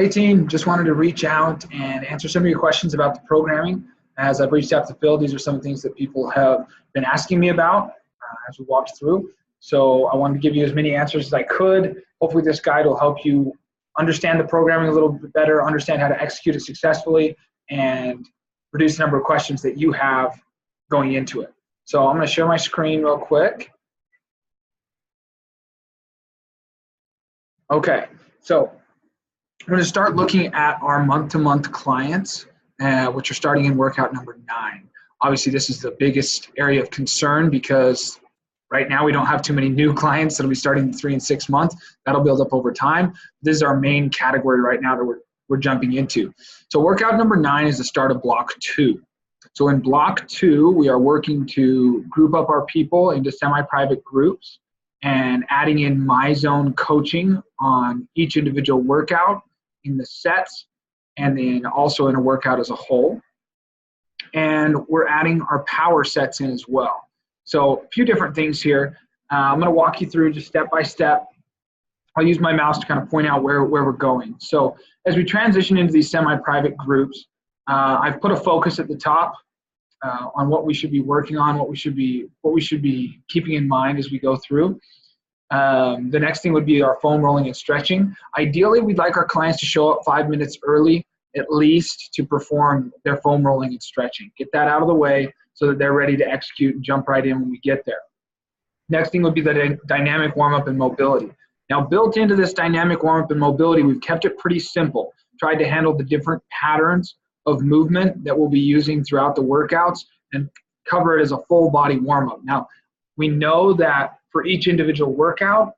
Hey team, just wanted to reach out and answer some of your questions about the programming. As I've reached out to Phil, these are some things that people have been asking me about as we walked through. So I wanted to give you as many answers as I could. Hopefully this guide will help you understand the programming a little bit better, understand how to execute it successfully, and reduce the number of questions that you have going into it. So I'm going to share my screen real quick. Okay, so we're going to start looking at our month-to-month clients, which are starting in workout number 9. Obviously, this is the biggest area of concern because right now we don't have too many new clients that'll be starting in 3 and 6 months. That'll build up over time. This is our main category right now that we're jumping into. So workout number 9 is the start of block 2. So in block 2, we are working to group up our people into semi-private groups and adding in MyZone coaching on each individual workout in the sets, and then also in a workout as a whole. And we're adding our power sets in as well. So a few different things here. I'm going to walk you through just step by step. I'll use my mouse to kind of point out where we're going. So as we transition into these semi-private groups, I've put a focus at the top on what we should be working on, what we should be keeping in mind as we go through. The next thing would be our foam rolling and stretching. Ideally, we'd like our clients to show up 5 minutes early, at least, to perform their foam rolling and stretching. Get that out of the way so that they're ready to execute and jump right in when we get there. Next thing would be the dynamic warm-up and mobility. Now, built into this dynamic warm-up and mobility, we've kept it pretty simple. Tried to handle the different patterns of movement that we'll be using throughout the workouts and cover it as a full body warm-up. Now, we know that for each individual workout,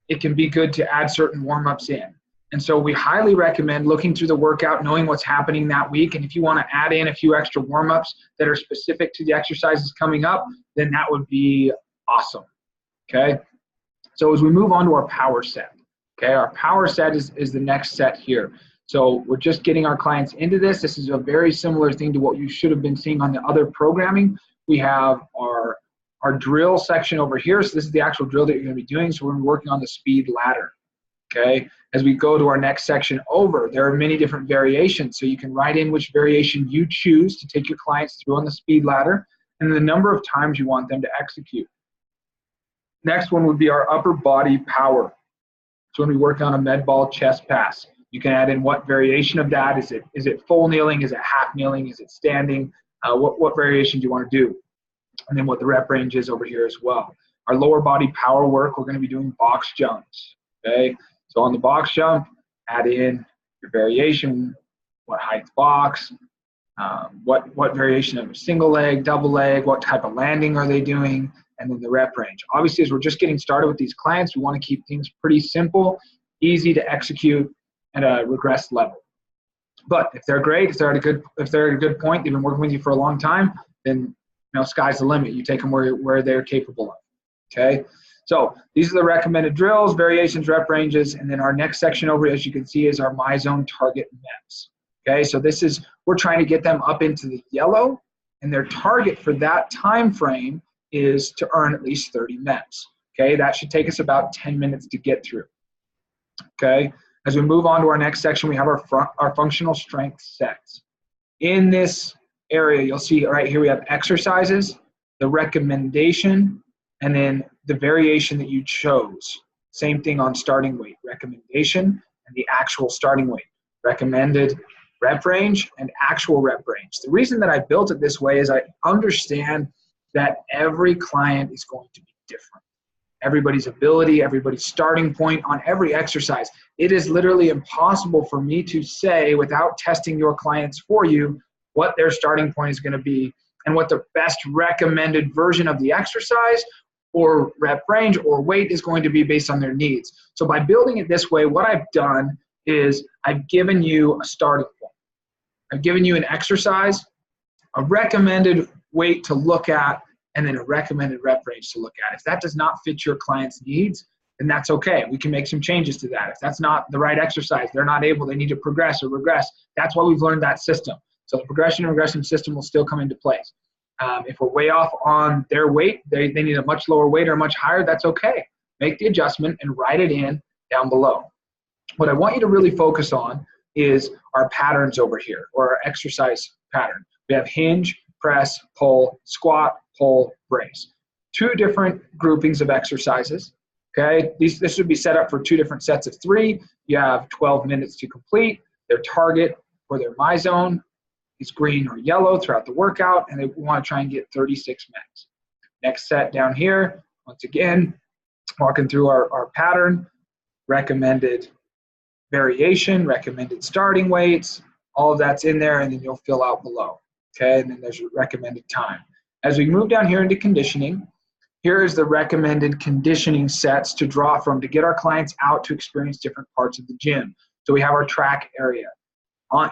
it can be good to add certain warm-ups in. And so we highly recommend looking through the workout, knowing what's happening that week. And if you want to add in a few extra warm-ups that are specific to the exercises coming up, then that would be awesome. Okay. So as we move on to our power set, okay, our power set is the next set here. So we're just getting our clients into this. This is a very similar thing to what you should have been seeing on the other programming. We have our drill section over here. So this is the actual drill that you're going to be doing. So we're working on the speed ladder. Okay. As we go to our next section over, there are many different variations. So you can write in which variation you choose to take your clients through on the speed ladder and the number of times you want them to execute. Next one would be our upper body power. So when we work on a med ball chest pass, you can add in what variation of that. Is it full kneeling? Is it half kneeling? Is it standing? What variation do you want to do? And then what the rep range is over here as well. Our lower body power work, we're going to be doing box jumps. Okay, so on the box jump, add in your variation, what height box, what variation of a single leg, double leg, what type of landing are they doing, and then the rep range. Obviously, as we're just getting started with these clients, we want to keep things pretty simple, easy to execute at a regressed level. But if they're great, if they're at a good point, they've been working with you for a long time, then sky's the limit. You take them where they're capable of. Okay, so these are the recommended drills, variations, rep ranges, and then our next section over, as you can see, is our MyZone target MEPs. Okay, so we're trying to get them up into the yellow, and their target for that time frame is to earn at least 30 MEPs. Okay, that should take us about 10 minutes to get through. Okay, as we move on to our next section, we have our functional strength sets. In this area, you'll see right here we have exercises, the recommendation, and then the variation that you chose. Same thing on starting weight, recommendation and the actual starting weight, recommended rep range and actual rep range. The reason that I built it this way is I understand that every client is going to be different. Everybody's ability, everybody's starting point on every exercise. It is literally impossible for me to say without testing your clients for you what their starting point is going to be and what the best recommended version of the exercise or rep range or weight is going to be based on their needs. So by building it this way, what I've done is I've given you a starting point. I've given you an exercise, a recommended weight to look at, and then a recommended rep range to look at. If that does not fit your client's needs, then that's okay. We can make some changes to that. If that's not the right exercise, they're not able, they need to progress or regress. That's why we've learned that system. So the progression and regression system will still come into place. If we're way off on their weight, they need a much lower weight or much higher, that's okay. Make the adjustment and write it in down below. What I want you to really focus on is our patterns over here, or our exercise pattern. We have hinge, press, pull, squat, pull, brace. 2 different groupings of exercises. Okay, this would be set up for 2 different sets of 3. You have 12 minutes to complete. Their target or their my zone is green or yellow throughout the workout, and they want to try and get 36 minutes. Next set down here, once again, walking through our pattern, recommended variation, recommended starting weights, all of that's in there, and then you'll fill out below. Okay, and then there's your recommended time. As we move down here into conditioning, here is the recommended conditioning sets to draw from to get our clients out to experience different parts of the gym. So we have our track area.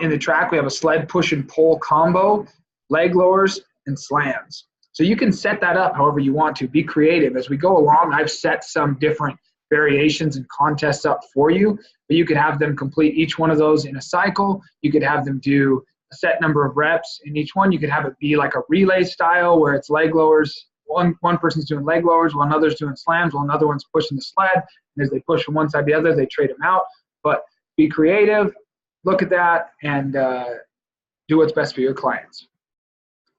In the track, we have a sled push and pull combo, leg lowers, and slams. So you can set that up however you want to. Be creative. As we go along, I've set some different variations and contests up for you, but you could have them complete each one of those in a cycle. You could have them do a set number of reps in each one. You could have it be like a relay style where it's leg lowers. One person's doing leg lowers, while another's doing slams, while another one's pushing the sled. And as they push from one side to the other, they trade them out. But be creative, look at that, and do what's best for your clients.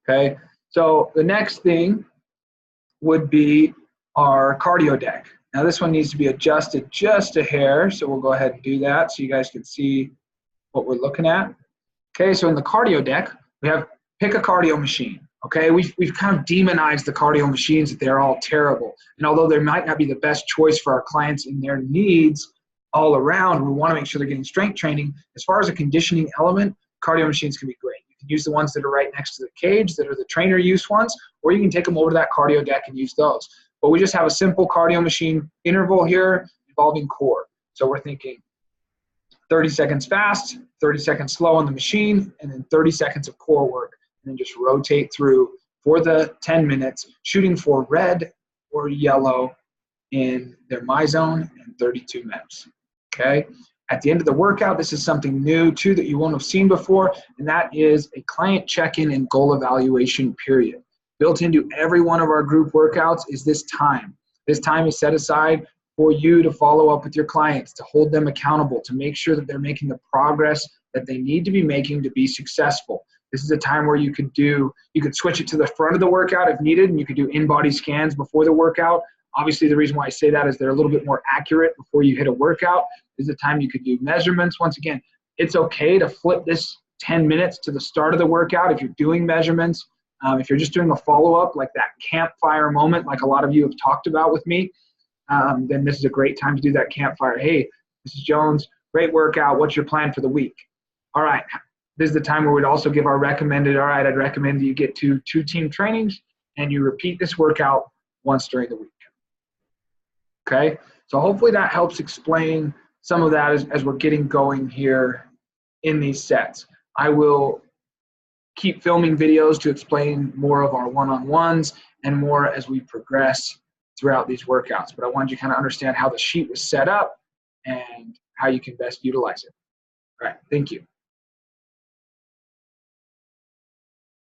Okay, so the next thing would be our cardio deck. Now this one needs to be adjusted just a hair, so we'll go ahead and do that so you guys can see what we're looking at. Okay, so in the cardio deck, we have pick a cardio machine. Okay, we've kind of demonized the cardio machines, that they're all terrible. And although they might not be the best choice for our clients and their needs all around, we want to make sure they're getting strength training. As far as a conditioning element, cardio machines can be great. You can use the ones that are right next to the cage, that are the trainer use ones, or you can take them over to that cardio deck and use those. But we just have a simple cardio machine interval here involving core. So we're thinking 30 seconds fast, 30 seconds slow on the machine, and then 30 seconds of core work. And then just rotate through for the 10 minutes, shooting for red or yellow in their my zone and 32 minutes. Okay. At the end of the workout, this is something new too that you won't have seen before, and that is a client check-in and goal evaluation period. Built into every one of our group workouts is this time. This time is set aside for you to follow up with your clients, to hold them accountable, to make sure that they're making the progress that they need to be making to be successful. This is a time where you could switch it to the front of the workout if needed, and you could do in-body scans before the workout. Obviously, the reason why I say that is they're a little bit more accurate before you hit a workout. This is the time you could do measurements. Once again, it's okay to flip this 10 minutes to the start of the workout if you're doing measurements. If you're just doing a follow-up, like that campfire moment, like a lot of you have talked about with me, then this is a great time to do that campfire. Hey, Mrs. Jones, great workout. What's your plan for the week? All right. This is the time where we'd also give our recommended, all right, I'd recommend that you get to 2 team trainings and you repeat this workout once during the week. Okay, so hopefully that helps explain some of that as we're getting going here in these sets. I will keep filming videos to explain more of our one-on-ones and more as we progress throughout these workouts. But I wanted you to kind of understand how the sheet was set up and how you can best utilize it. All right, thank you.